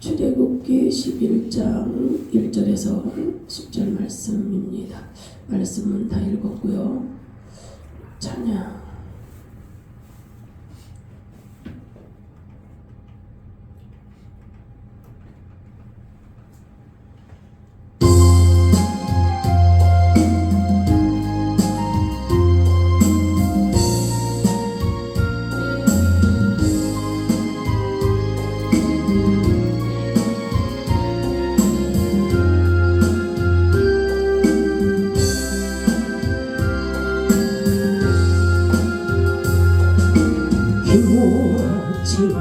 출애굽기 11장 1절에서 10절 말씀입니다. 말씀은 다 읽었고요. 찬양. 휘몰아치는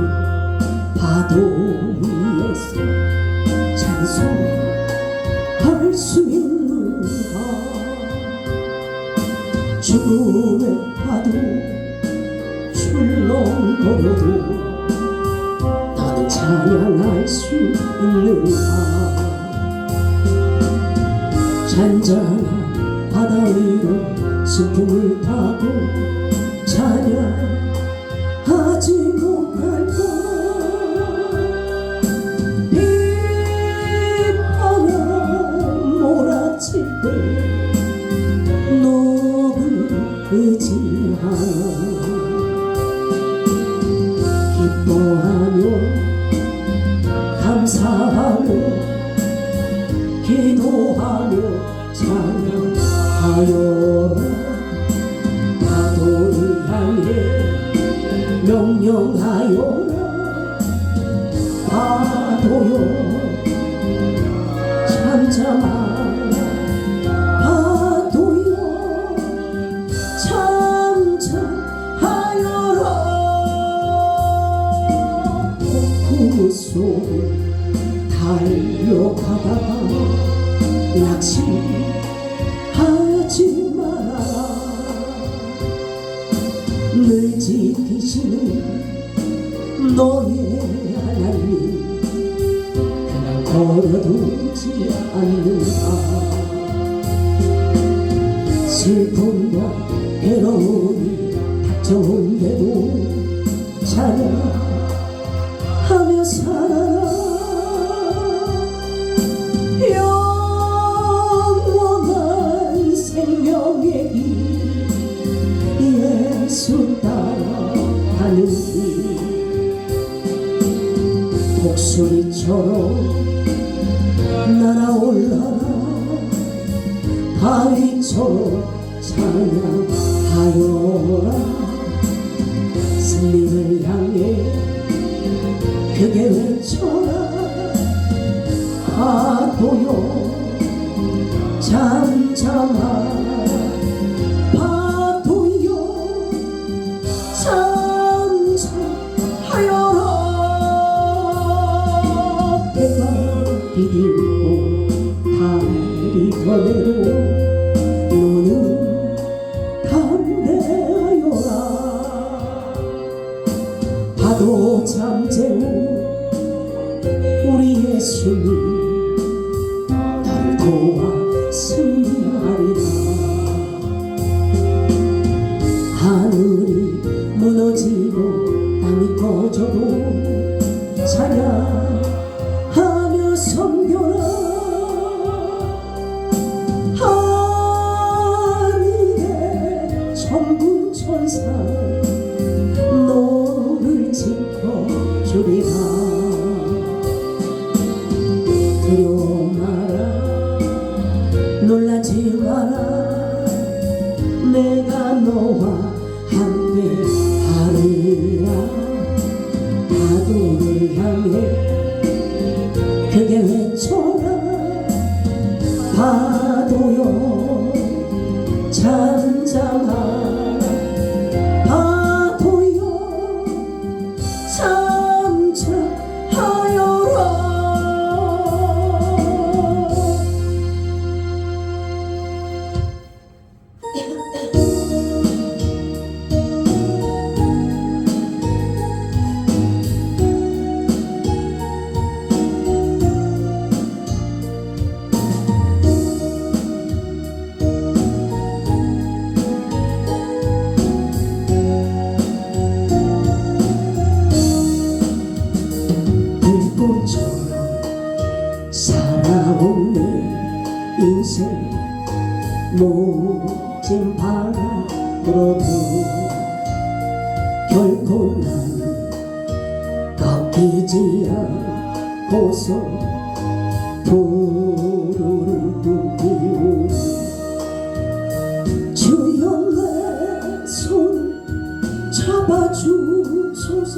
파도 위에서 찬송할 수 있는가. 죽음의 파도 출렁거려도 나는 찬양할 수 있는가. 잔잔한 바다 위로 슬픔을 타고 찬양하지 못할까. 빗바람 몰아칠 때 너를 의지하나. 기뻐하며 감사하며 기도하며 찬양하여라. 파도를 향해 명령하여라. 파도여 잠잠하라. 파도여 잠잠하여라. 폭풍 속을 달려가다가 낙심하지 말아라. 늘 지키시는 너의 하나님 그냥 걸어두지 않는다. 슬픔과 괴로움이 닥쳐온데도 찬양하며 살아라. 영원한 생명의 길 예수 따라가는 길. 독수리처럼 날아올라라. 바위처럼 찬양하여라. 승리를 향해 크게 외쳐라. 파도여 잠잠하라. 파도여 잠잠하여라. 해가 비디고 달이 더내도 너는 담대하여라. 파도 잠재우 우리 예수님 나를 도와 승리하리라. 하늘이 무너지고 땅이 꺼져도 찬양하며 섬겨라. 하늘의 천군 천사 너를 지켜주리라. 두려워 마라. 놀라지 마라. 내가 너와 함께 하리라. 파도를 향해 크게 외쳐라. 파도여 잠잠하라. 파도여 잠잠하여라. 모진 바람으로도 결코 난 꺾이지 않고서 푸르른 눈이 주여 내 손 잡아주소서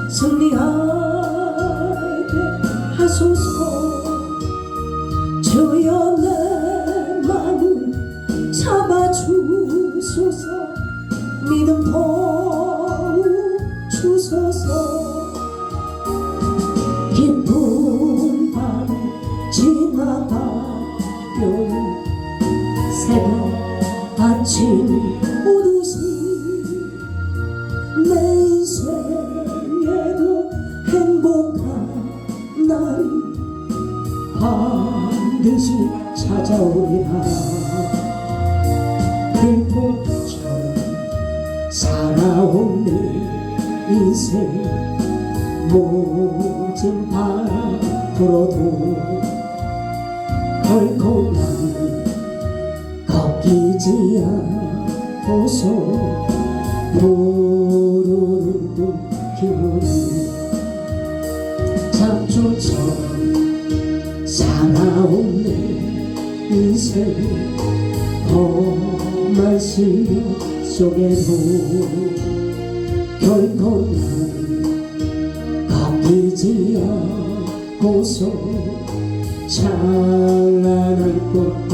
승리하게 하소서 주여 내 마음을 잡아주소서 믿음 더욱 주소서 깊은 밤 지나가면 새벽 아침 오듯이 내 인생에도 행복한 날이 반드시 찾아오리라 들꽃처럼 살아온 내 인생 모진 바람 불어도 결코 난 꺾이지 않고서 푸르른 기분이 잡초처럼 살아온 내 인생 험한 시련 속에도 결코 난 꺾이지 않고서 찬란한 꽃들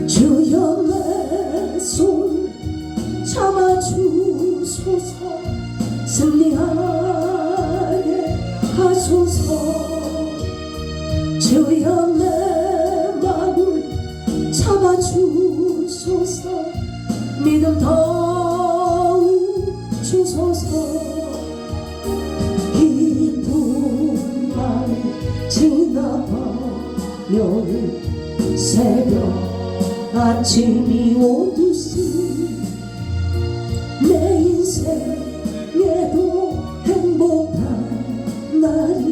주여 내 손 잡아주소서 승리하게 하소서 주여 내 마음을 잡아주소서 믿음 더욱 주소서 깊은 밤 지나가면 새벽 아침이 오듯이 내 인생에도 행복한 날이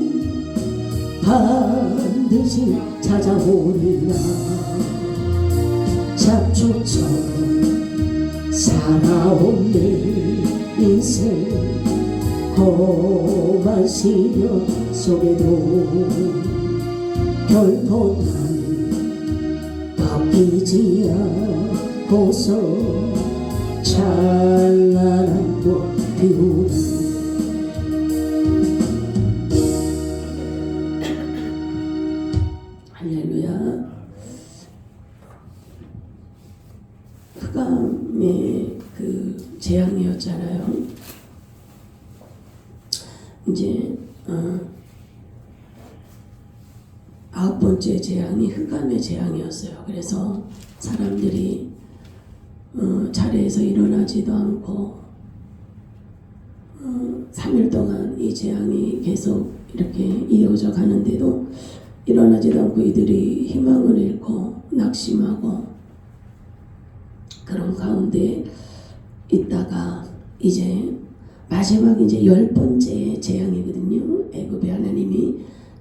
반드시 찾아오리라 잡초처럼 살아온 내 인생 험한 시련 속에도 결코 난 꺾이지 않고서 찬란한 꽃 피우리 할렐루야. 흑암의 그 재앙이었잖아요. 이제 9번째 재앙이 흑암의 재앙이었어요. 그래서 사람들이 자리에서 일어나지도 않고 3일 동안 이 재앙이 계속 이렇게 이어져 가는데도 일어나지도 않고 이들이 희망을 잃고 낙심하고 그런 가운데 있다가 이제 마지막 이제 10번째 재앙이거든요. 애굽의 하나님이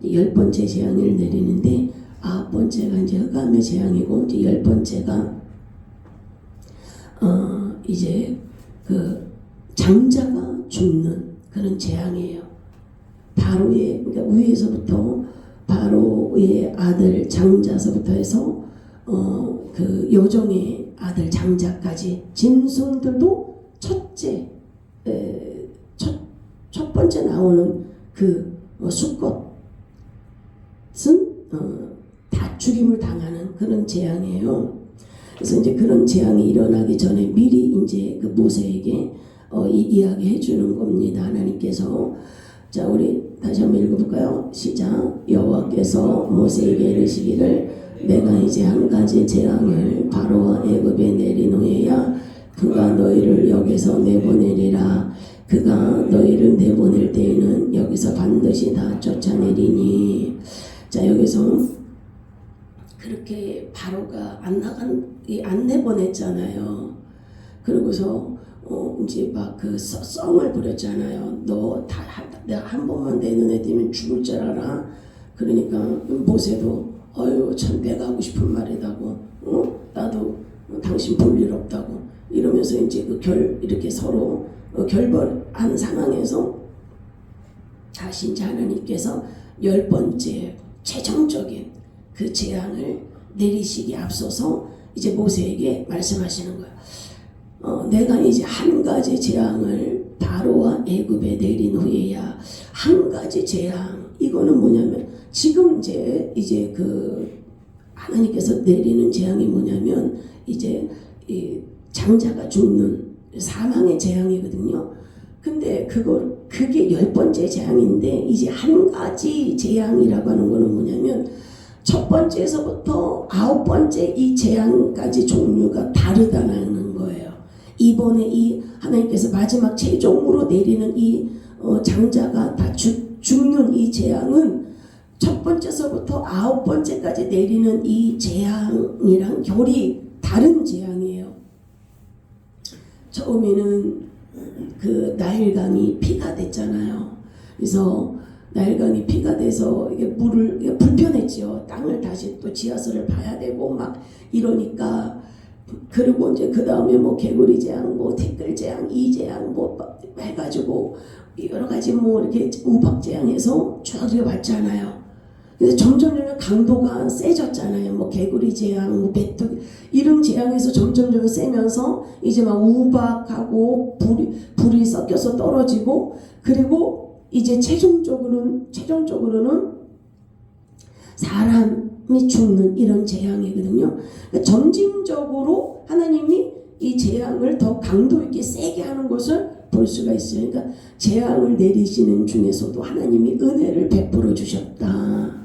10번째 재앙을 내리는데 9번째가 이제 흑암의 재앙이고 이제 10번째가 이제 그 장자가 죽는 그런 재앙이에요. 바로의 그러니까 위에서부터 바로의 아들 장자서부터 해서 그 여종의 아들 장자까지 짐승들도 첫 번째 나오는 그 수컷은 다 죽임을 당하는 그런 재앙이에요. 그래서 이제 그런 재앙이 일어나기 전에 미리 이제 그 모세에게 이야기해 주는 겁니다. 하나님께서. 자, 우리 다시 한번 읽어볼까요? 시작. 여호와께서 모세에게 이르시기를 내가 이제 한 가지 재앙을 바로와 애굽에 내리노예야 그가 너희를 여기서 내보내리라. 그가 너희를 내보낼 때에는 여기서 반드시 다 쫓아내리니. 자, 여기서 그렇게 바로가 안 내보냈잖아요. 그러고서 이제 막 그 썽을 부렸잖아요. 너 다 내가 한 번만 내 눈에 띄면 죽을 줄 알아. 그러니까 모세도 어유 참 내가 하고 싶은 말이다고. 나도 당신 볼 일 없다고 이러면서 이제 이렇게 서로 결별하는 상황에서 다시 이제 하나님께서 10번째 최종적인 그 재앙을 내리시기 앞서서 이제 모세에게 말씀하시는 거예요. 내가 이제 한 가지 재앙을 바로와 애굽에 내린 후에야 한 가지 재앙, 이거는 뭐냐면 지금 이제 하나님께서 내리는 재앙이 뭐냐면 이제 이 장자가 죽는 사망의 재앙이거든요. 근데 그게 10번째 재앙인데 이제 한 가지 재앙이라고 하는 거는 뭐냐면 첫 번째에서부터 9번째 이 재앙까지 종류가 다르다는 거예요. 이번에 이 하나님께서 마지막 최종으로 내리는 이 장자가 다 죽는 이 재앙은 첫 번째서부터 9번째까지 내리는 이 재앙이랑 결이 다른 재앙이에요. 처음에는 그 나일강이 피가 됐잖아요. 그래서 나일강이 피가 돼서 이게 이게 불편했죠. 땅을 다시 또 지하수를 봐야 되고 막 이러니까. 그리고 이제 그 다음에 뭐 개구리 재앙, 뭐 티끌 재앙, 이 재앙 뭐 해가지고 여러 가지 뭐 이렇게 우박 재앙해서 쭉 왔잖아요. 근데 점점 강도가 세졌잖아요. 뭐 개구리 재앙, 뭐 메뚜기 이런 재앙에서 점점 세면서 이제 막 우박하고 불이 섞여서 떨어지고, 그리고 이제 최종적으로는 사람이 죽는 이런 재앙이거든요. 그러니까 점진적으로 하나님이 이 재앙을 더 강도 있게 세게 하는 것을 볼 수가 있어요. 그러니까 재앙을 내리시는 중에서도 하나님이 은혜를 베풀어 주셨다.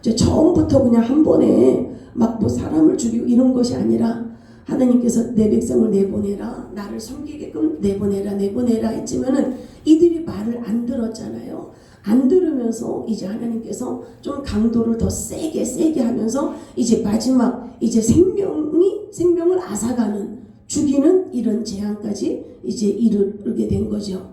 처음부터 그냥 한 번에 막 뭐 사람을 죽이고 이런 것이 아니라 하나님께서 내 백성을 내보내라, 나를 섬기게끔 내보내라 했지만은 이들이 말을 안 들었잖아요. 안 들으면서 이제 하나님께서 좀 강도를 더 세게 하면서 이제 마지막 이제 생명을 앗아가는, 죽이는 이런 재앙까지 이제 이르게 된 거죠.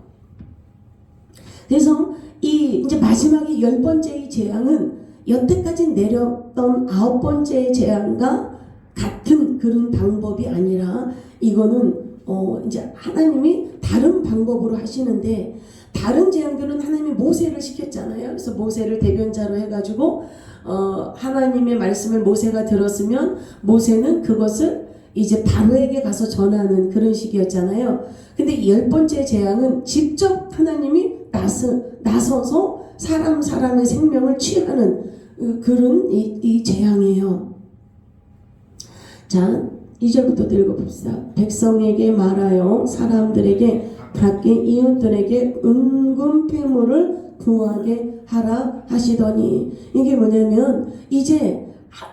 그래서 이제 마지막에 10번째의 재앙은 여태까지 내렸던 9번째의 재앙과 같은 그런 방법이 아니라 이거는 이제 하나님이 다른 방법으로 하시는데, 다른 재앙들은 하나님이 모세를 시켰잖아요. 그래서 모세를 대변자로 해가지고 하나님의 말씀을 모세가 들었으면 모세는 그것을 이제 바로에게 가서 전하는 그런 식이었잖아요. 근데 10번째 재앙은 직접 하나님이 나서서 사람의 생명을 취하는 그런 이 재앙이에요. 자, 2절부터 읽어봅시다. 백성에게 말하여 사람들에게 각기 이웃들에게 은금 폐물을 구하게 하라 하시더니, 이게 뭐냐면 이제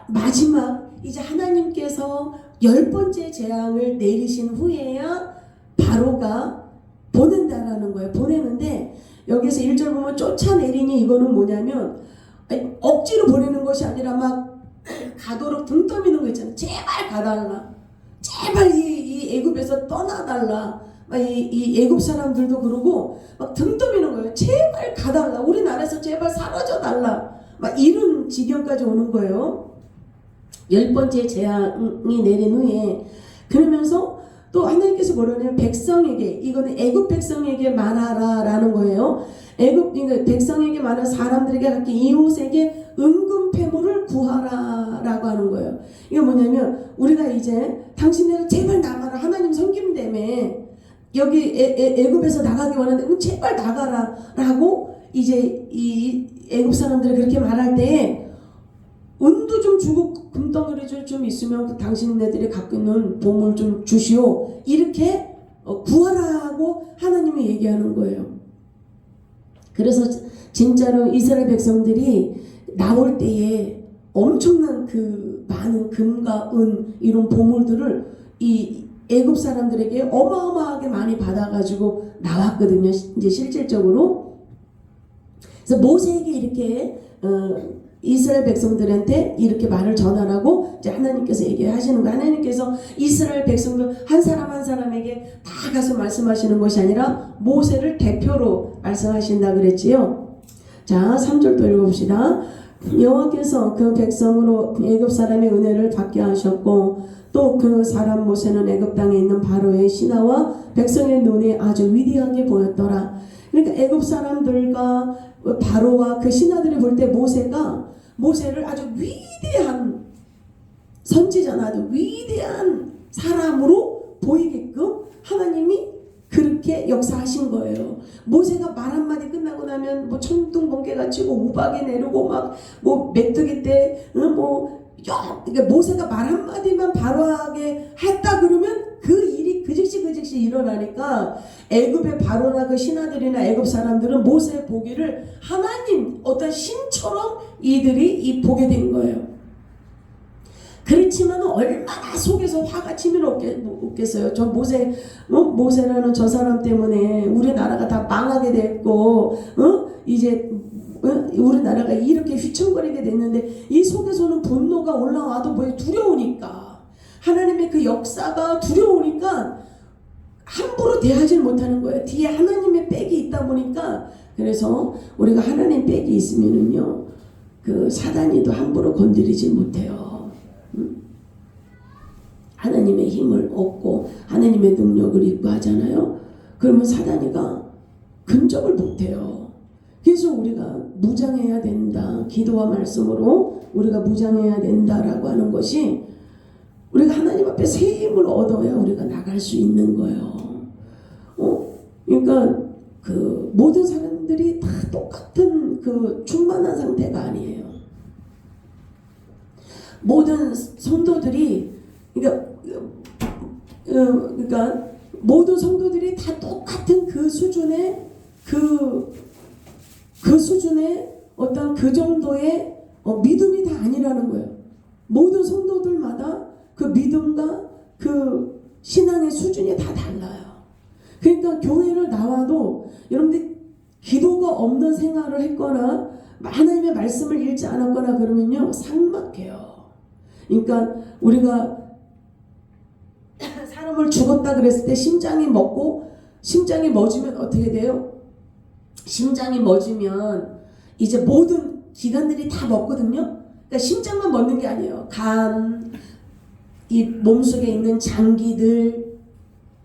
마지막 이제 하나님께서 10번째 재앙을 내리신 후에야 바로가 보낸다라는 거예요. 보내는데 여기서 1절 보면 쫓아내리니, 이거는 뭐냐면 억지로 보내는 것이 아니라 막 가도록 등 떠미는 거 있잖아요. 제발 가달라, 제발 이 애굽에서 떠나달라. 막 이 애굽 사람들도 그러고 막 등 떠미는 거예요. 제발 가달라, 우리나라에서 제발 사라져 달라, 막 이런 지경까지 오는 거예요. 10번째 재앙이 내린 후에. 그러면서 또 하나님께서 뭐라냐면 백성에게, 이거는 애굽 백성에게 말하라라는 거예요. 그러니까 백성에게 말하는 사람들에게 각기 이웃에게 은금 폐물을 구하라라고 하는 거예요. 이게 뭐냐면 우리가 이제 당신네가 제발 나가라, 하나님 섬김되며 여기 애굽에서 나가기 원하는데 제발 나가라라고 이제 이 애굽 사람들이 그렇게 말할 때 은도 좀 주고 금덩어리 좀 있으면 당신네들이 갖고 있는 보물 좀 주시오, 이렇게 구하라고 하나님이 얘기하는 거예요. 그래서 진짜로 이스라엘 백성들이 나올 때에 엄청난 그 많은 금과 은 이런 보물들을 이 애굽 사람들에게 어마어마하게 많이 받아가지고 나왔거든요. 이제 실질적으로. 그래서 모세에게 이렇게 이스라엘 백성들한테 이렇게 말을 전하라고 이제 하나님께서 얘기하시는 거예요. 하나님께서 이스라엘 백성들 한 사람 한 사람에게 다 가서 말씀하시는 것이 아니라 모세를 대표로 말씀하신다 그랬지요. 자, 3절도 읽어봅시다. 여호와께서 그 백성으로 애굽 사람의 은혜를 받게 하셨고 또 그 사람 모세는 애굽 땅에 있는 바로의 신하와 백성의 눈에 아주 위대하게 보였더라. 그러니까 애굽 사람들과 바로와 그 신하들이 볼 때 모세를 아주 위대한 선지자나 아주 위대한 사람으로 보이게끔 하나님이 그렇게 역사하신 거예요. 모세가 말 한마디 끝나고 나면 뭐 천둥 번개가 치고 우박이 내리고 막 뭐 메뚜기 때 그러니까 모세가 말 한마디만 바로하게 했다 그러면 그 일이 그 즉시 일어나니까 애굽의 바로나 그 신하들이나 애굽 사람들은 모세 보기를 하나님 어떤 신처럼 이들이 보게 된 거예요. 그렇지만 얼마나 속에서 화가 치밀어 없겠어요. 저 모세라는 저 사람 때문에 우리나라가 다 망하게 됐고, 이제 우리나라가 이렇게 휘청거리게 됐는데 이 속에서는 분노가 올라와도 뭐 두려우니까 하나님의 그 역사가 두려우니까 함부로 대하지 못하는 거예요. 뒤에 하나님의 백이 있다 보니까. 그래서 우리가 하나님 백이 있으면은요, 그 사단이도 함부로 건드리지 못해요. 하나님의 힘을 얻고 하나님의 능력을 입고 하잖아요. 그러면 사단이가 근접을 못해요. 그래서 우리가 무장해야 된다. 기도와 말씀으로 우리가 무장해야 된다라고 하는 것이 우리가 하나님 앞에 새 힘을 얻어야 우리가 나갈 수 있는 거예요. 그러니까 그 모든 사람들이 다 똑같은 그 충만한 상태가 아니에요. 모든 성도들이 그러니까 모든 성도들이 다 똑같은 그 수준의 그 수준의 어떤 그 정도의 믿음이 다 아니라는 거예요. 모든 성도들마다 그 믿음과 그 신앙의 수준이 다 달라요. 그러니까 교회를 나와도 여러분들 기도가 없는 생활을 했거나 하나님의 말씀을 읽지 않았거나 그러면요 삭막해요. 그러니까 우리가 사람을 죽었다 그랬을 때 심장이 멎으면 어떻게 돼요? 심장이 멎으면 이제 모든 기관들이 다 멎거든요. 그러니까 심장만 멎는 게 아니에요. 간, 이 몸속에 있는 장기들,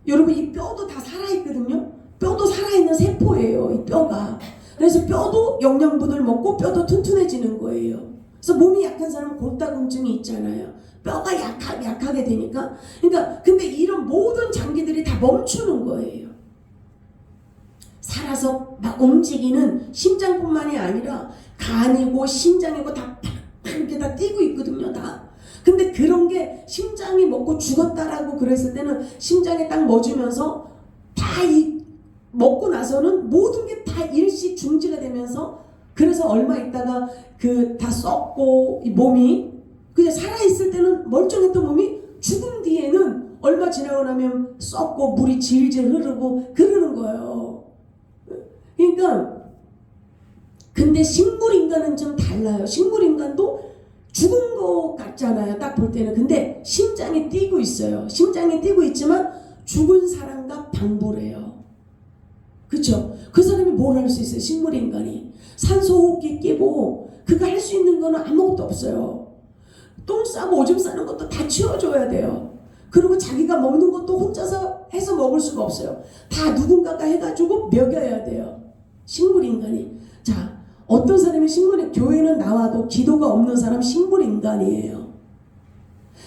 여러분 이 뼈도 다 살아있거든요. 뼈도 살아있는 세포예요. 이 뼈가. 그래서 뼈도 영양분을 먹고 뼈도 튼튼해지는 거예요. 그래서 몸이 약한 사람은 골다공증이 있잖아요. 뼈가 약하게 되니까. 그러니까 근데 이런 모든 장기들이 다 멈추는 거예요. 살아서 막 움직이는 심장뿐만이 아니라 간이고 심장이고 다 이렇게 다 뛰고 있거든요. 다. 근데 그런 게 심장이 먹고 죽었다라고 그랬을 때는 심장이 딱 멎으면서 다 먹고 나서는 모든 게 다 일시 중지가 되면서 그래서 얼마 있다가 그 다 썩고 이 몸이 그냥 살아있을 때는 멀쩡했던 몸이 죽은 뒤에는 얼마 지나고 나면 썩고 물이 질질 흐르고 그러는 거예요. 그러니까 근데 식물인간은 좀 달라요. 식물인간도 죽은 것 같잖아요. 딱 볼 때는. 근데 심장이 뛰고 있어요. 심장이 뛰고 있지만 죽은 사람과 방불해요. 그렇죠? 그 사람이 뭘 할 수 있어요? 식물인간이. 산소호흡기 끼고 그가 할 수 있는 거는 아무것도 없어요. 똥 싸고 오줌 싸는 것도 다 치워줘야 돼요. 그리고 자기가 먹는 것도 혼자서 해서 먹을 수가 없어요. 다 누군가가 해가지고 먹여야 돼요. 식물인간이. 자, 어떤 사람이 교회는 나와도 기도가 없는 사람 식물인간이에요.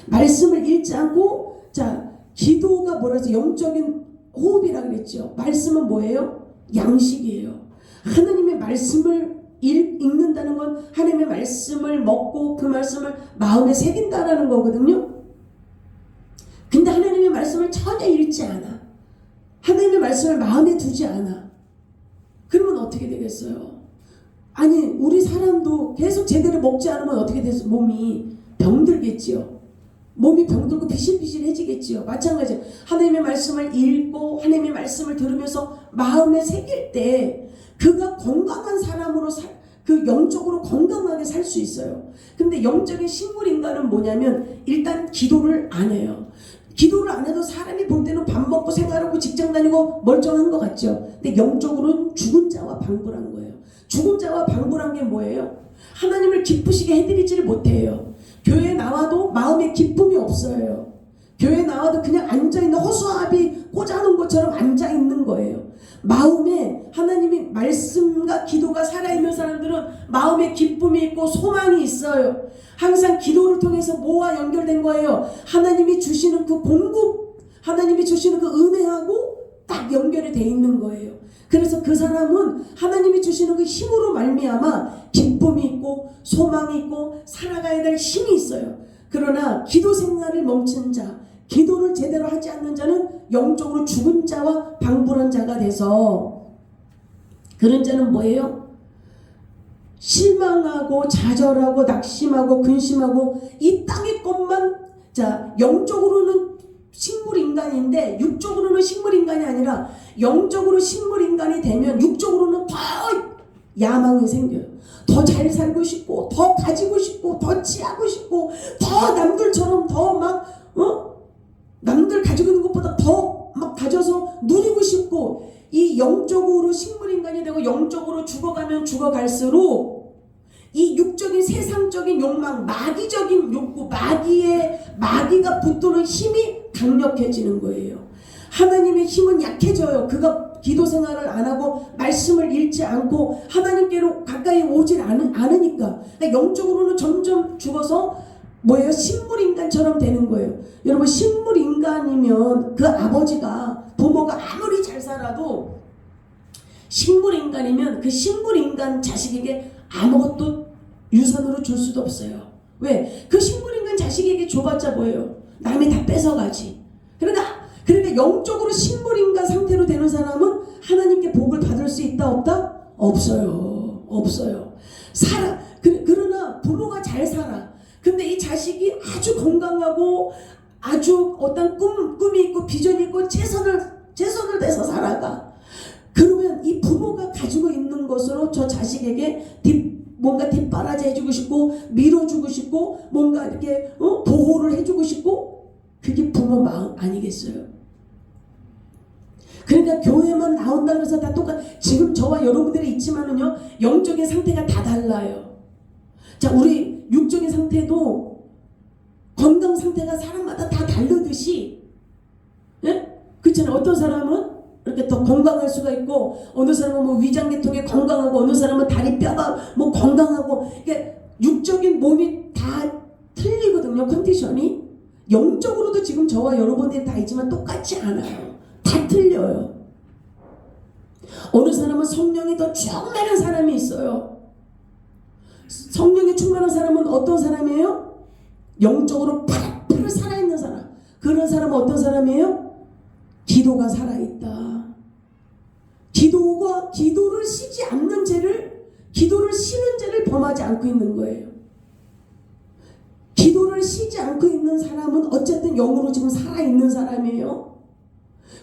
말씀을 읽지 않고, 자, 기도가 뭐라서 영적인 호흡이라 그랬죠. 말씀은 뭐예요? 양식이에요. 하나님의 말씀을 읽는다는 건 하나님의 말씀을 먹고 그 말씀을 마음에 새긴다라는 거거든요. 근데 하나님의 말씀을 전혀 읽지 않아. 하나님의 말씀을 마음에 두지 않아. 그러면 어떻게 되겠어요? 아니 우리 사람도 계속 제대로 먹지 않으면 어떻게 돼서 몸이 병들겠지요. 몸이 병들고 비실비실해지겠지요. 마찬가지예요. 하나님의 말씀을 읽고 하나님의 말씀을 들으면서 마음에 새길 때 그가 건강한 사람으로 그 영적으로 건강하게 살 수 있어요. 근데 영적인 식물인간은 뭐냐면 일단 기도를 안 해요. 기도를 안 해도 사람이 볼 때는 밥 먹고 생활하고 직장 다니고 멀쩡한 것 같죠. 근데 영적으로는 죽은 자와 방불한 거예요. 죽은 자와 방불한 게 뭐예요? 하나님을 기쁘시게 해드리지를 못해요. 교회 나와도 마음에 기쁨이 없어요. 교회 나와도 그냥 앉아있는 허수아비 꽂아놓은 것처럼 앉아있는 거예요. 마음에 하나님이 말씀과 기도가 살아있는 사람들은 마음에 기쁨이 있고 소망이 있어요. 항상 기도를 통해서 뭐와 연결된 거예요? 하나님이 주시는 그 공급, 하나님이 주시는 그 은혜하고 딱 연결이 돼 있는 거예요. 그래서 그 사람은 하나님이 주시는 그 힘으로 말미암아 기쁨이 있고 소망이 있고 살아가야 될 힘이 있어요. 그러나 기도 생활을 멈춘 자, 기도를 제대로 하지 않는 자는 영적으로 죽은 자와 방불한 자가 돼서, 그런 자는 뭐예요? 실망하고 좌절하고 낙심하고 근심하고 이 땅의 것만, 자, 영적으로는 식물인간인데 육적으로는 식물인간이 아니라 영적으로 식물인간이 되면 육적으로는 더 야망이 생겨요. 더 잘 살고 싶고 더 가지고 싶고 더 취하고 싶고 더 남들처럼 더 막 남들 가지고 있는 것보다 더 막 가져서 누리고 싶고, 이 영적으로 식물인간이 되고 영적으로 죽어가면 죽어갈수록 이 육적인 세상적인 욕망, 마귀적인 욕구, 마귀가 붙드는 힘이 강력해지는 거예요. 하나님의 힘은 약해져요. 그가 기도 생활을 안 하고 말씀을 읽지 않고 하나님께로 가까이 오질 않으니까. 그러니까 영적으로는 점점 죽어서 뭐예요? 식물인간처럼 되는 거예요. 여러분, 식물인간이면 그 아버지가, 부모가 아무리 잘 살아도 식물인간이면 그 식물인간 자식에게 아무것도 유산으로 줄 수도 없어요. 왜? 그 식물인간 자식에게 줘봤자 뭐예요? 남이 다 뺏어가지. 그러니까 영적으로 식물인간 상태로 되는 사람은 하나님께 복을 받을 수 있다 없다? 없어요. 그러나 부모가 잘 살아. 근데 이 자식이 아주 건강하고 아주 어떤 꿈이 있고 비전이 있고 최선을 다해서 살아가. 그러면 이 부모가 가지고 있는 것으로 저 자식에게 뭔가 뒷바라지 해주고 싶고 밀어주고 싶고 뭔가 이렇게 보호를 해주고 싶고, 그게 부모 마음 아니겠어요? 그러니까 교회만 나온다 그래서 다 지금 저와 여러분들이 있지만은요, 영적인 상태가 다 달라요. 자, 우리 육적인 상태도 건강 상태가 사람마다 다 다르듯이, 예? 그렇잖아요. 어떤 사람은 이렇게 더 건강할 수가 있고, 어느 사람은 뭐 위장계통이 건강하고, 어느 사람은 다리 뼈가 뭐 건강하고, 이게 육적인 몸이 다 틀리거든요. 컨디션이. 영적으로도 지금 저와 여러분들이 다 있지만 똑같지 않아요. 다 틀려요. 어느 사람은 성령이 더 충만한 사람이 있어요. 성령이 충만한 사람은 어떤 사람이에요? 영적으로 파릇파릇 살아있는 사람. 그런 사람은 어떤 사람이에요? 기도가 살아있다. 기도를 쉬지 않는 죄를, 기도를 쉬는 죄를 범하지 않고 있는 거예요. 기도를 쉬지 않고 있는 사람은 어쨌든 영으로 지금 살아있는 사람이에요.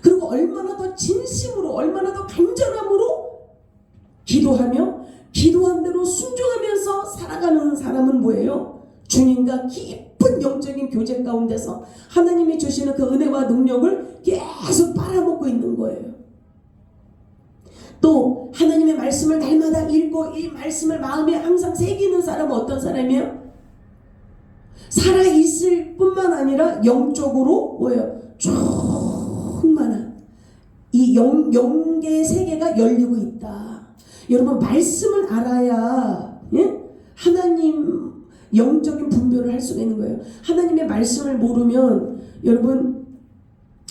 그리고 얼마나 더 진심으로, 얼마나 더 간절함으로 기도하며 기도한 대로 순종하면서 살아가는 사람은 뭐예요? 주님과 깊은 영적인 교제 가운데서 하나님이 주시는 그 은혜와 능력을 계속 빨아먹고 있는 거예요. 또 하나님의 말씀을 날마다 읽고 이 말씀을 마음에 항상 새기는 사람은 어떤 사람이에요? 살아있을 뿐만 아니라 영적으로 뭐예요? 충만한 이 영계의 세계가 열리고 있다. 여러분, 말씀을 알아야, 예? 하나님 영적인 분별을 할 수가 있는 거예요. 하나님의 말씀을 모르면, 여러분,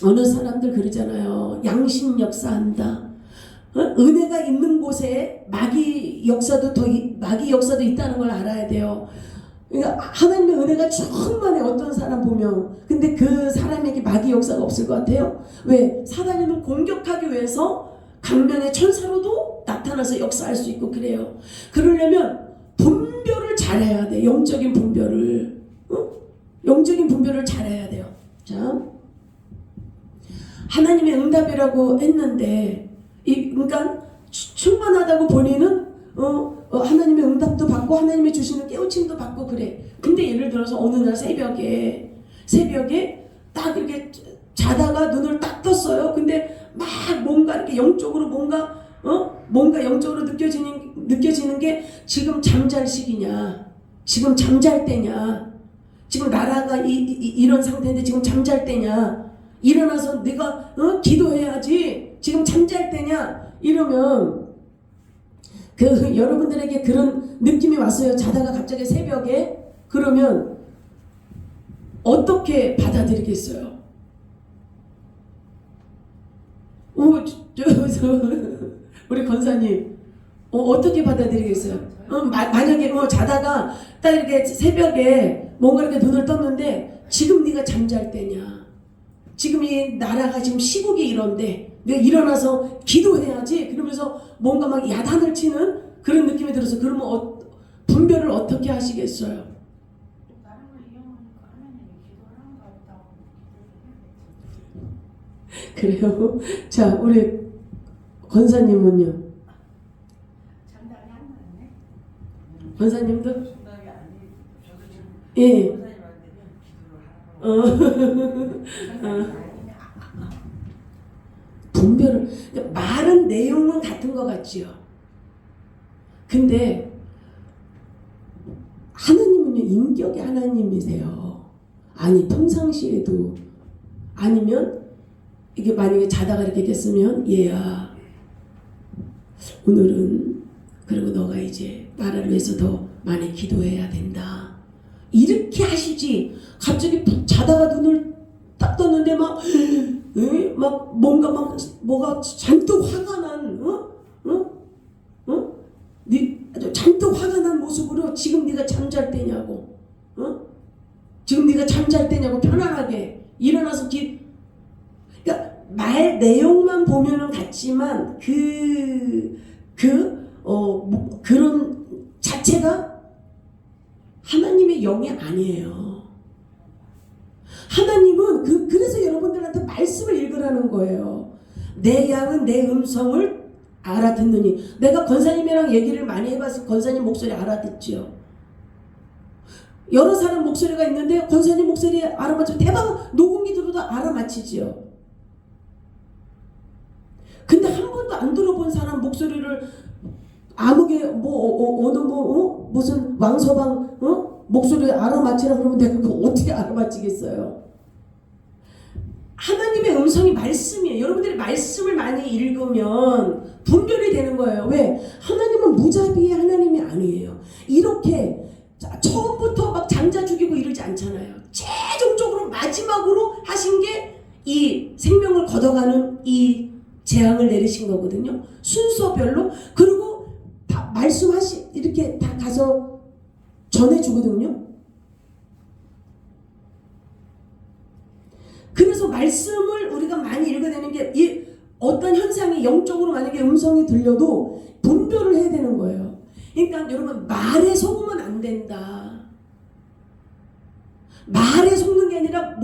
어느 사람들 그러잖아요. 양심 역사한다. 은혜가 있는 곳에 마귀 역사도 있다는 걸 알아야 돼요. 그러니까 하나님의 은혜가 충만해. 어떤 사람 보면. 근데 그 사람에게 마귀 역사가 없을 것 같아요. 왜? 사단을 공격하기 위해서 강면의 천사로도 나타나서 역사할 수 있고 그래요. 그러려면 분별을 잘해야 돼. 영적인 분별을. 영적인 분별을 잘해야 돼요. 자, 하나님의 응답이라고 했는데, 그러니까 충만하다고 본인은 하나님의 응답도 받고 하나님이 주시는 깨우침도 받고 그래. 근데 예를 들어서 어느 날 새벽에 딱 이렇게 자다가 눈을 딱 떴어요. 근데 막 뭔가 이렇게 영적으로 뭔가 영적으로 느껴지는 느껴지는 게 지금 잠잘 시기냐, 지금 잠잘 때냐, 지금 나라가 이런 상태인데 지금 잠잘 때냐, 일어나서 내가 기도해야지 지금 잠잘 때냐, 이러면 여러분들에게 그런 느낌이 왔어요. 자다가 갑자기 새벽에. 그러면 어떻게 받아들이겠어요? 우리 권사님 어떻게 받아들이겠어요? 만약에 자다가 딱 이렇게 새벽에 뭔가 이렇게 눈을 떴는데 지금 네가 잠잘 때냐, 지금 이 나라가 지금 시국이 이런데 내가 일어나서 기도해야지, 그러면서 뭔가 막 야단을 치는 그런 느낌이 들어서, 그러면 분별을 어떻게 하시겠어요? 다른 걸 이용하니까 하나님이 기도하는 것 같다고 그래요? 자, 우리 권사님은요? 장담이 안 나네. 권사님도? 장담이 아니, 저도 지금 예. 권사님한테는 기도를 하라고. 분별을, 그러니까 말은 내용은 같은 것 같지요. 근데 하나님은요, 인격의 하나님이세요. 아니, 평상시에도, 아니면 이게 만약에 자다가 이렇게 됐으면, 얘야 오늘은 그리고 너가 이제 나라를 위해서 더 많이 기도해야 된다, 이렇게 하시지, 갑자기 자다가 눈을 딱 떴는데 막 뭔가 뭐가 잔뜩 화가 난, 잔뜩 화가 난 모습으로 지금 네가 잠잘 때냐고, 지금 네가 잠잘 때냐고 편안하게 일어나서 그러니까 말 내용만 보면은 같지만 그런 자체가 하나님의 영이 아니에요. 하나님은 그래서 여러분들한테 말씀을 읽으라는 거예요. 내 양은 내 음성을 알아듣느니. 내가 권사님이랑 얘기를 많이 해봐서 권사님 목소리 알아듣죠. 여러 사람 목소리가 있는데 권사님 목소리 알아맞히면 대박, 녹음기 들어도 알아맞히지요. 근데 한 번도 안 들어본 사람 목소리를 아무게 무슨 왕서방 목소리 알아맞히라 그러면 내가 그거 어떻게 알아맞히겠어요? 하나님의 음성이 말씀이에요. 여러분들이 말씀을 많이 읽으면 분별이 되는 거예요. 왜? 하나님은 무자비의 하나님이 아니에요. 이렇게 처음부터 막 장자 죽이고 이러지 않잖아요. 최종적으로 마지막으로 하신 게 이 생명을 걷어가는 이 재앙을 내리신 거거든요. 순서별로. 그리고 다 이렇게 다 가서 전해주거든요. 그래서 말씀을 우리가 많이 읽어야 되는 게, 이 어떤 현상이 영적으로 만약에 음성이 들려도 분별을 해야 되는 거예요. 그러니까 여러분, 말에 속으면 안 된다. 말에 속는 게 아니라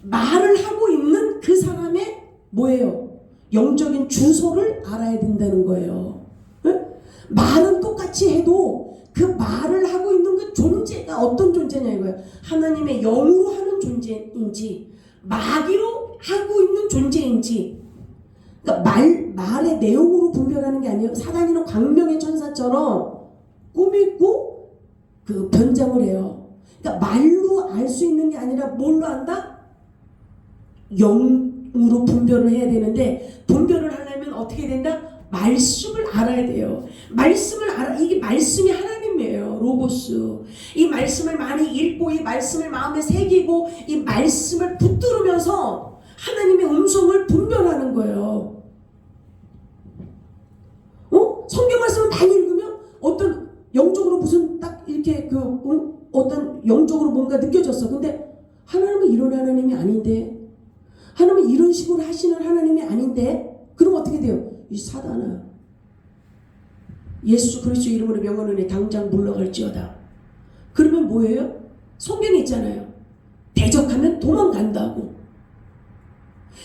말을 하고 있는 그 사람의 뭐예요? 영적인 주소를 알아야 된다는 거예요. 응? 말은 똑같이 해도 그 말을 하고 있는 그 존재가 어떤 존재냐 이거예요. 하나님의 영으로 하는 존재인지 마귀로 하고 있는 존재인지. 그러니까 말의 내용으로 분별하는 게 아니에요. 사단이는 광명의 천사처럼 꾸미고 변장을 해요. 그러니까 말로 알 수 있는 게 아니라 뭘로 한다? 영으로 분별을 해야 되는데, 분별을 하려면 어떻게 된다? 말씀을 알아야 돼요. 말씀을 이게 말씀이 하나님이에요. 로고스. 이 말씀을 많이 읽고 이 말씀을 마음에 새기고 이 말씀을 붙들으면서 하나님의 음성을 분별하는 거예요. 성경 말씀을 많이 읽으면 어떤 영적으로 무슨 딱 이렇게 어떤 영적으로 뭔가 느껴졌어. 근데 하나님은 이런 하나님이 아닌데, 하나님은 이런 식으로 하시는 하나님이 아닌데, 그럼 어떻게 돼요? 이 사단아, 예수 그리스도 이름으로 명하노니 당장 물러갈지어다. 그러면 뭐예요? 성경에 있잖아요. 대적하면 도망간다고.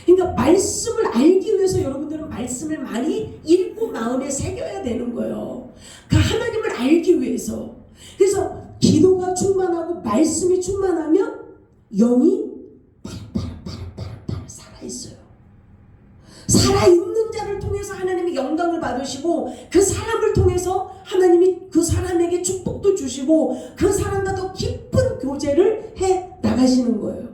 그러니까 말씀을 알기 위해서 여러분들은 말씀을 많이 읽고 마음에 새겨야 되는 거예요. 그 하나님을 알기 위해서. 그래서 기도가 충만하고 말씀이 충만하면 영이 파락파락 살아있어요. 살아있는 자를 통해서 하나님이 영광을 받으시고 그 사람을 통해서 하나님이 그 사람에게 축복도 주시고 그 사람과 더 깊은 교제를 해 나가시는 거예요.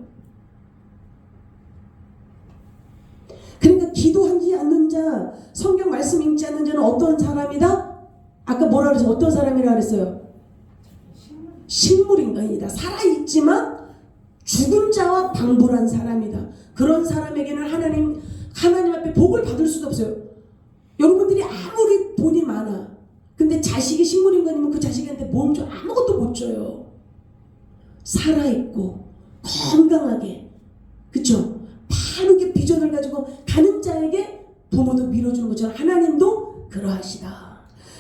그러니까 기도하지 않는 자, 성경 말씀 읽지 않는 자는 어떤 사람이다? 아까 뭐라 그랬어요? 어떤 사람이라 그랬어요? 식물인간이다. 살아있지만 죽은 자와 방불한 사람이다. 그런 사람에게는 하나님 앞에 복을 받을 수도 없어요. 여러분들이 아무리 돈이 많아, 근데 자식이 식물인간이면 그 자식한테 뭘 줘? 아무것도 못 줘요. 살아있고 건강하게, 그쵸? 바르게 비전을 가지고 가는 자에게 부모도 밀어주는 것처럼 하나님도 그러하시다.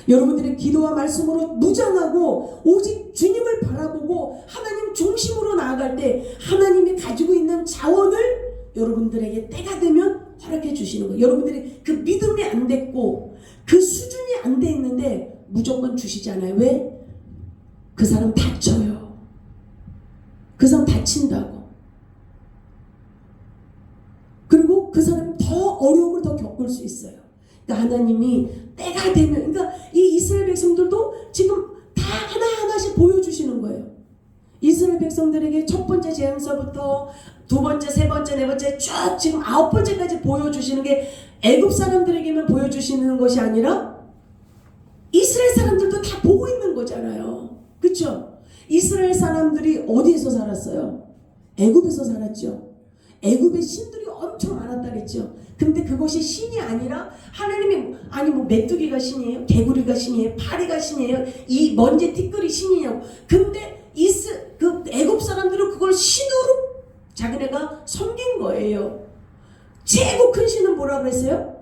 여러분들의 기도와 말씀으로 무장하고 오직 주님을 바라보고 하나님 중심으로 나아갈 때 하나님이 가지고 있는 자원을 여러분들에게 때가 되면 허락해 주시는 거예요. 여러분들이 그 믿음이 안 됐고 그 수준이 안 돼 있는데 무조건 주시잖아요. 왜? 그 사람 다쳐요. 그 사람 다친다고. 그리고 그 사람이 더 어려움을 더 겪을 수 있어요. 그러니까 하나님이 때가 되면, 그러니까 이 이스라엘 백성들도 지금 다 하나하나씩 보여주시는 거예요. 이스라엘 백성들에게 첫 번째 재앙서부터 두 번째, 세 번째, 네 번째 쭉 지금 9번째까지 보여주시는 게 애굽 사람들에게만 보여주시는 것이 아니라 이스라엘 사람들도 다 보고 있는 거잖아요. 그렇죠? 이스라엘 사람들이 어디에서 살았어요? 애굽에서 살았죠. 애굽의 신들이 엄청 많았다 그랬죠. 근데 그것이 신이 아니라 하나님이, 아니 뭐 메뚜기가 신이에요? 개구리가 신이에요? 파리가 신이에요? 이 먼지 티끌이 신이냐고. 근데 그 애굽 사람들은 그걸 신으로 자기네가 섬긴 거예요. 최고 큰 신은 뭐라 그랬어요?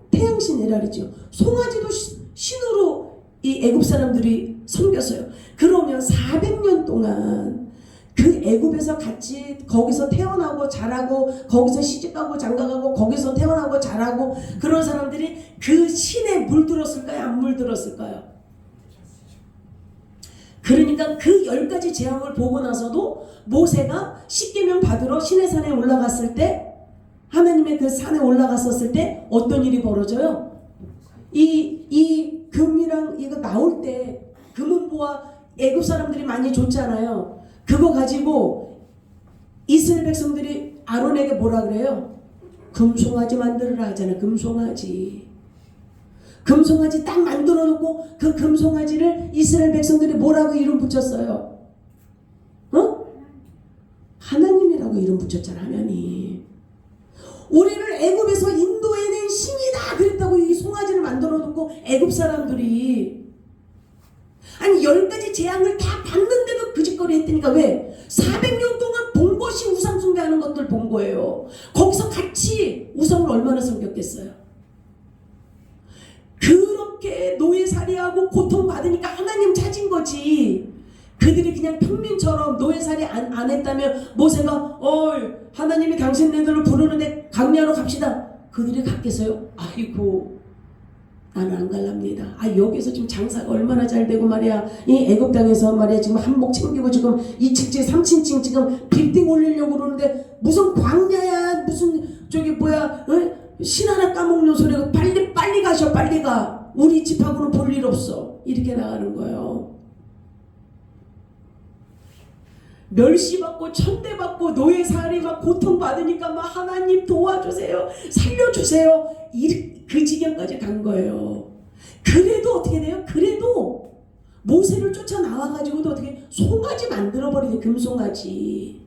태양신이라 그랬죠. 송아지도 신으로 이 애굽 사람들이 섬겼어요. 그러면 400년 동안 그 애굽에서 같이 거기서 태어나고 자라고 거기서 시집가고 장가가고 거기서 태어나고 자라고 그런 사람들이 그 신에 물들었을까요? 안 물들었을까요? 그러니까 그 10가지 재앙을 보고 나서도 모세가 십계명 받으러 시내산에 올라갔을 때, 하나님의 그 산에 올라갔었을 때 어떤 일이 벌어져요? 이 금이랑 이거 나올 때 금은보화 애굽 사람들이 많이 줬잖아요. 그거 가지고 이스라엘 백성들이 아론에게 뭐라 그래요? 금송아지 만들어라 하잖아요. 금송아지 딱 만들어 놓고 그 금송아지를 이스라엘 백성들이 뭐라고 이름 붙였어요? 하나님이라고 이름 붙였잖아. 하나님. 우리를 애굽에서 인도해낸 신이다 그랬다고 이 송아지를 만들어 놓고 애굽 사람들이, 아니 10가지 재앙을 다 받는데도 그 짓거리 했다니까. 왜? 400년 동안 본 것이 우상 숭배하는 것들 본 거예요. 거기서 같이 우상을 얼마나 섬겼겠어요. 그렇게 노예살이하고 고통받으니까 하나님 찾은 거지. 그들이 그냥 평민처럼 노예살이 안 했다면 모세가 하나님이 당신네들을 부르는데 강야로 갑시다. 그들이 갔겠어요? 아이고 나는 안 갈랍니다. 여기서 지금 장사가 얼마나 잘 되고 말이야. 이 애굽 땅에서 말이야 지금 한몫 챙기고 지금 2층 3층 지금 빌딩 올리려고 그러는데 무슨 광야야, 무슨 저기 뭐야, 신 하나 까먹는 소리가. 빨리 가셔, 빨리 가. 우리 집하고는 볼 일 없어. 이렇게 나가는 거예요. 멸시받고 천대받고 노예살이 막 고통받으니까 막 하나님 도와주세요, 살려주세요, 그 지경까지 간 거예요. 그래도 어떻게 돼요? 그래도 모세를 쫓아 나와가지고도 어떻게 송아지 만들어버리네. 금송아지.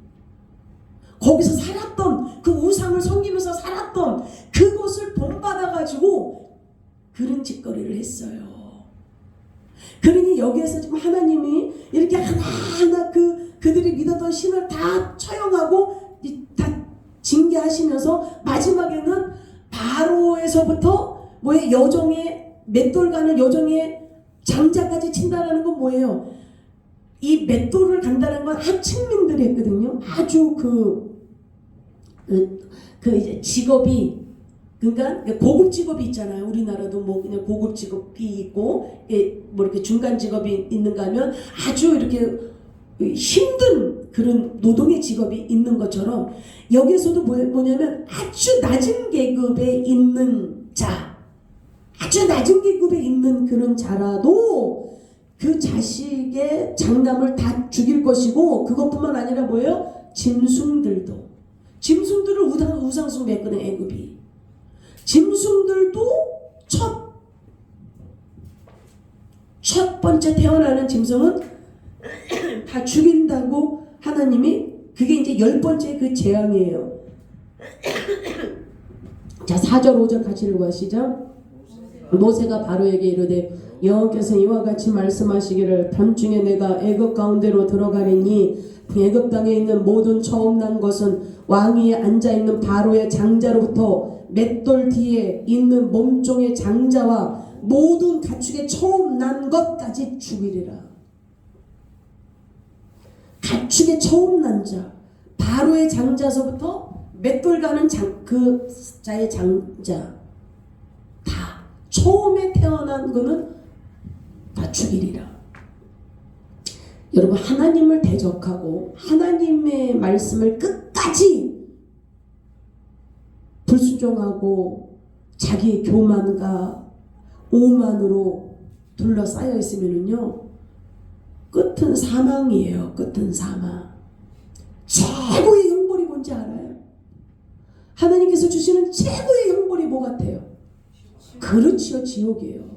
거기서 살았던 그 우상을 섬기면서 살았던 그것을 본받아가지고 그런 짓거리를 했어요. 그러니 여기에서 지금 하나님이 이렇게 하나하나 그들이 믿었던 신을 다 처형하고 다 징계하시면서 마지막에는 바로에서부터 뭐에 여종의 맷돌 가는 여종의 장자까지 친다라는 건 뭐예요? 이 맷돌을 간다는 건 하층민들이 했거든요. 아주 이제 직업이, 그러니까 고급 직업이 있잖아요. 우리나라도 뭐 그냥 고급 직업이 있고 뭐 이렇게 중간 직업이 있는가 하면 아주 이렇게 힘든 그런 노동의 직업이 있는 것처럼 여기서도 뭐냐면 아주 낮은 계급에 있는 자, 아주 낮은 계급에 있는 그런 자라도 그 자식의 장남을 다 죽일 것이고, 그것뿐만 아니라 뭐예요? 짐승들을 우상숭배했거든, 애굽이. 짐승들도 첫 번째 태어나는 짐승은 다 죽인다고 하나님이, 그게 이제 10번째 그 재앙이에요. 자, 4절 5절 같이 읽어보시죠. 모세가 바로에게 이르되 여호와께서 이와 같이 말씀하시기를 밤중에 내가 애굽 가운데로 들어가리니 애굽 땅에 있는 모든 처음 난 것은 왕위에 앉아있는 바로의 장자로부터 맷돌 뒤에 있는 몸종의 장자와 모든 가축의 처음 난 것까지 죽이리라. 가축의 처음 난 자, 바로의 장자서부터 맷돌 가는 그 자의 장자, 다 처음에 태어난 거는 다 죽이리라. 여러분, 하나님을 대적하고 하나님의 말씀을 끝까지 불순종하고 자기의 교만과 오만으로 둘러싸여 있으면은요, 끝은 사망이에요. 끝은 사망. 최고의 형벌이 뭔지 알아요? 하나님께서 주시는 최고의 형벌이 뭐 같아요? 그렇지요, 지옥이에요.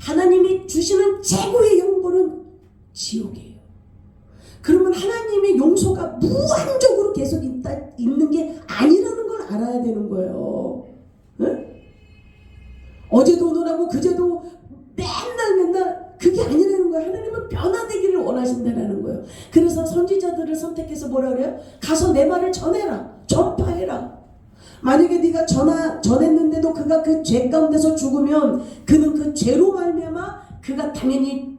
하나님이 주시는 최고의 형벌은 지옥이에요. 그러면 하나님의 용서가 무한적으로 계속 있는 게 아니라는 걸 알아야 되는 거예요. 응? 어제도 오늘하고 그제도 맨날 그게 아니라는 거예요. 하나님은 변화되기를 원하신다는 거예요. 그래서 선지자들을 선택해서 뭐라 그래요? 가서 내 말을 전해라, 전파해라. 만약에 네가 전했는데도 그가 그 죄 가운데서 죽으면 그는 그 죄로 말미암아 그가 당연히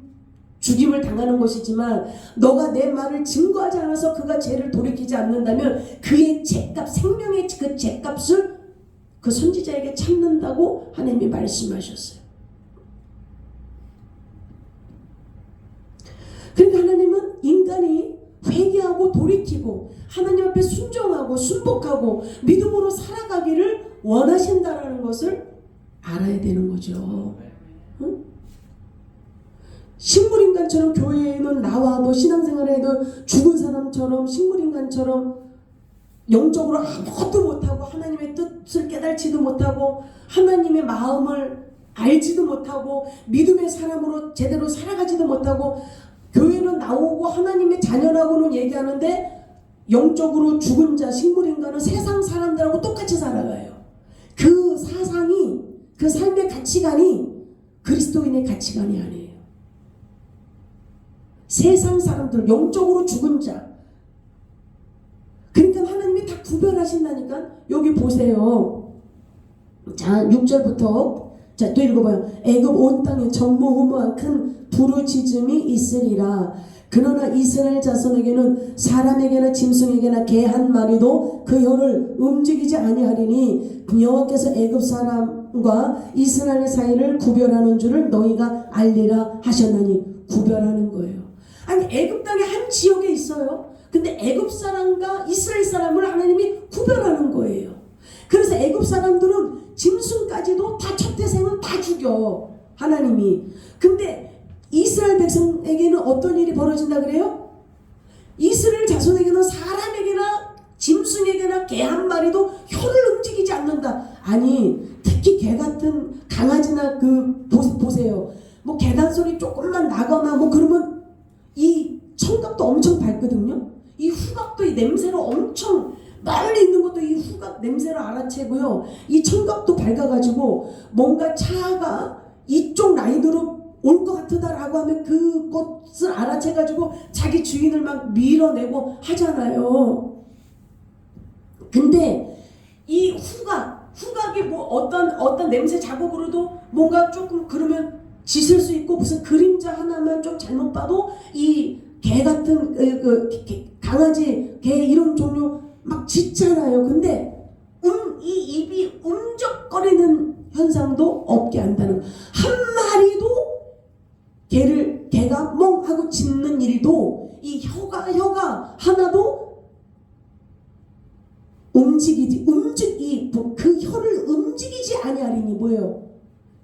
죽임을 당하는 것이지만, 너가 내 말을 증거하지 않아서 그가 죄를 돌이키지 않는다면 그의 죄값, 생명의 그 죄값을 그 선지자에게 참는다고 하나님이 말씀하셨어요. 그러니까 하나님은 인간이 회개하고 돌이키고 하나님 앞에 순종하고 순복하고 믿음으로 살아가기를 원하신다라는 것을 알아야 되는 거죠. 응? 식물인간처럼 교회에는 나와도 신앙생활을 해도 죽은 사람처럼 식물인간처럼 영적으로 아무것도 못하고 하나님의 뜻을 깨달지도 못하고 하나님의 마음을 알지도 못하고 믿음의 사람으로 제대로 살아가지도 못하고, 교회는 나오고 하나님의 자녀라고는 얘기하는데 영적으로 죽은 자, 식물인간은 세상 사람들하고 똑같이 살아가요. 그 사상이, 그 삶의 가치관이 그리스도인의 가치관이 아니에요. 세상 사람들, 영적으로 죽은 자. 그러니까 하나님이 다 구별하신다니까. 여기 보세요. 자, 6절부터 자, 또 읽어봐요. 애굽 온 땅에 전무후무한 큰 부르짖음이 있으리라. 그러나 이스라엘 자손에게는 사람에게나 짐승에게나 개 한 마리도 그 혀를 움직이지 아니하리니 여호와께서 애굽 사람과 이스라엘 사이를 구별하는 줄을 너희가 알리라 하셨나니. 구별하는 거예요. 아니, 애굽 땅에 한 지역에 있어요. 근데 애굽 사람과 이스라엘 사람을 하나님이 구별하는 거예요. 그래서 애굽 사람들은 짐승까지도 다 첫 태생은 다 죽여, 하나님이. 근데 이스라엘 백성에게는 어떤 일이 벌어진다 그래요? 이스라엘 자손에게는 사람에게나 짐승에게나 개 한 마리도 혀를 움직이지 않는다. 아니, 특히 개 같은 강아지나 보세요. 뭐 계단 소리 조금만 나거나 뭐 그러면 이 청각도 엄청 밝거든요. 이 후각도 이 냄새로 엄청, 멀리 있는 것도 이 후각 냄새로 알아채고요. 이 청각도 밝아가지고 뭔가 차가 이쪽 라인으로 올 것 같다라고 하면 그것을 알아채가지고 자기 주인을 막 밀어내고 하잖아요. 근데 이 후각이 뭐 어떤 냄새 자국으로도 뭔가 조금 그러면 짖을 수 있고, 무슨 그림자 하나만 좀 잘못 봐도 이 개 같은 강아지, 개 이런 종류 막 짖잖아요. 근데 이 입이 um적거리는 현상도 없게 한다는, 한 마리도 개가 자다가 멍 하고 짖는 일도 이 혀가 하나도 그 혀를 움직이지 아니하리니 뭐예요?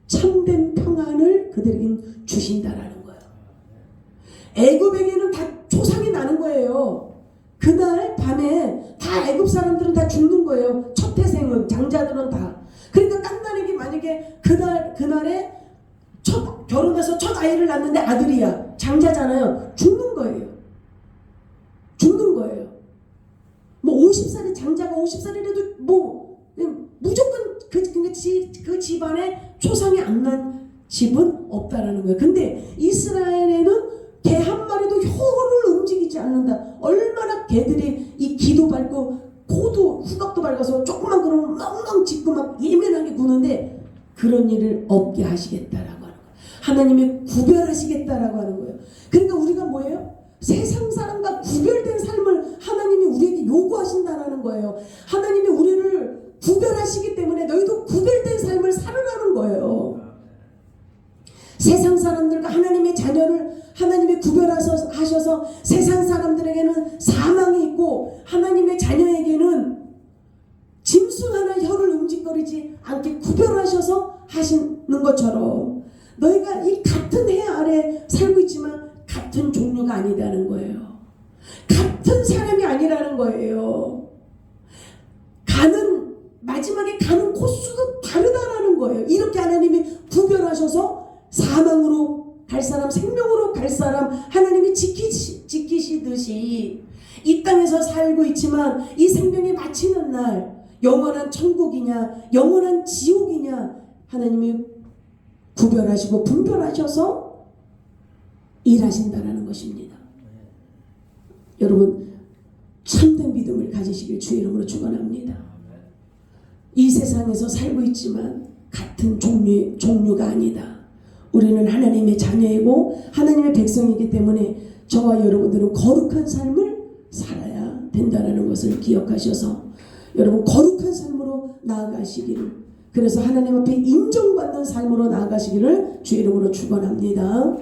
참된 평안을 그들에게 주신다라는 거예요. 애굽에게는 다 초상이 나는 거예요. 그날 밤에 다 애굽 사람들은 다 죽는 거예요. 첫 태생은, 장자들은 다. 그러니까 깐난에게 만약에 그날에 결혼해서 첫 아이를 낳는데 아들이야, 장자잖아요. 죽는 거예요. 죽는 거예요. 뭐 50살의 장자가 50살이라도 뭐 무조건 그 집안에 초상이 안 난 집은 없다라는 거예요. 근데 이스라엘에는 개 한 마리도 혀를 움직이지 않는다. 얼마나 개들이 이 기도 밟고 코도 후각도 밟아서 조금만 그러면 멍멍 짖고 막 예민하게 구는데 그런 일을 없게 하시겠다라고 하는 거예요. 하나님이 구별하시겠다라고 하는 거예요. 그러니까 우리가 뭐예요? 세상 사람과 구별된 삶을 하나님이 우리에게 요구하신다는 거예요. 하나님이 우리를 구별하시기 때문에 너희도 구별된 삶을 살으라는 거예요. 세상 사람들과 하나님의 자녀를 하나님이 구별하셔서 세상 사람들에게는 사망이 있고 하나님의 자녀에게는 짐승 하나 혀를 움직거리지 않게 구별하셔서 하시는 것처럼 너희가 이 같은 해 아래 살고 있지만 같은 종류가 아니라는 거예요. 같은 사람이 아니라는 거예요. 마지막에 가는 코스도 다르다라는 거예요. 이렇게 하나님이 구별하셔서 사망으로 갈 사람, 생명으로 갈 사람 하나님이 지키시듯이 이 땅에서 살고 있지만 이 생명이 마치는 날 영원한 천국이냐 영원한 지옥이냐 하나님이 구별하시고 분별하셔서 일하신다라는 것입니다. 여러분 참된 믿음을 가지시길 주의 이름으로 축원합니다. 이 세상에서 살고 있지만 같은 종류가 아니다. 우리는 하나님의 자녀이고 하나님의 백성이기 때문에 저와 여러분들은 거룩한 삶을 살아야 된다는 것을 기억하셔서 여러분 거룩한 삶으로 나아가시기를, 그래서 하나님 앞에 인정받는 삶으로 나아가시기를 주의 이름으로 축원합니다.